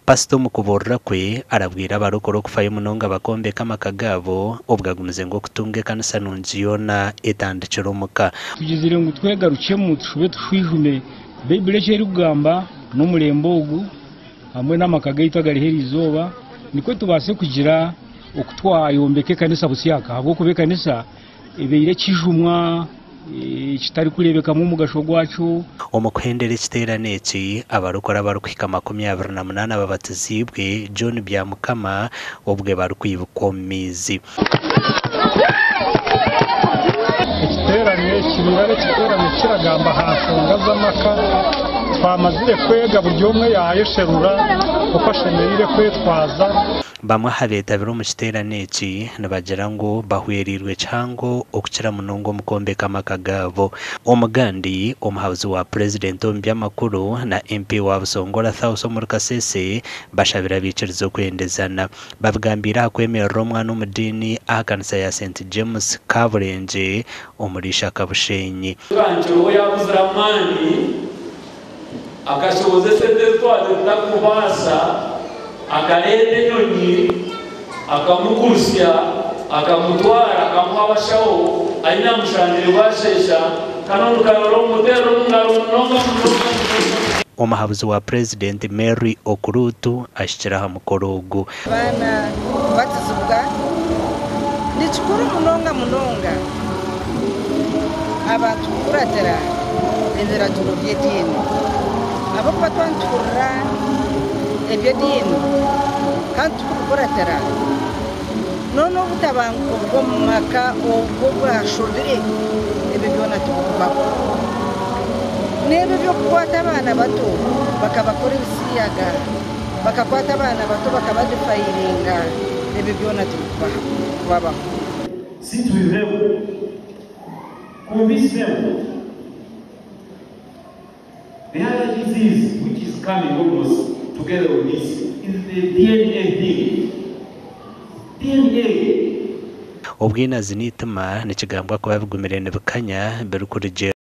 Pastor mukuborra kwe arabwira abarokore kufayo munonga bakombeka amakagabo obwagumize ngo kutunge kanisa nunjiyona etandikira omuka tugizire ngo twegaruke mu tushube twijume Bible cyeri kugamba no mulembo ogu hamwe n'amakaga yitagari herizoba niko tubase kugira okutwayombeke kanisa busiyaka habwo kube kanisa ebeire kijumwa kitari kurebeka mu mugasho gwacu omukwendere kiterane eki abarokora barukika 28 babatizibwe John byamukama obwe barukwibukomizi ekiterane kiragamba hasonga z'amaka twamazire kwega buri umwe yayesherura ufashemerire kwetwaza bamwe habetabira mu kiterane eki nabagira ngo bahwerirwe cyango okukira munongo mukombeka amakagabo omugandi omuhabuzi wa president omubyamakuru na MP wa Busongola Thauso muri Kasese bashabira bicirizo kwendezana babigambira akwemerera omwana omudini akanisa ya St James Kaburenje omurisha kabushenyi kanjo yabuziramani akashoboze sente twaje takubasa akarende nyonyi akamukusya akamutwara akamuha abashaho aina mushandire bashesha kanondukaro mutero ngarunonga omuhabuzi wa president Mary Okurutu ashikiraha mukorogo bana batizubwa nichukuru munonga abantu kuratera endera turobyedini abo patwantukura ebyedini kandi kuratera nono butabango bwo maka obwo bwashodire ebyona tukubako nebe byo kwata abana bato bakabakora ibisiyaga bakakwata abana bato bakabadifayiringa ebe byona tukubako si tu vivemos convincemos the other disease which is coming almost together with this is the DNA thing. DNA obwinazi nituma nikigambwa kuba bigumirene bukanya berukurije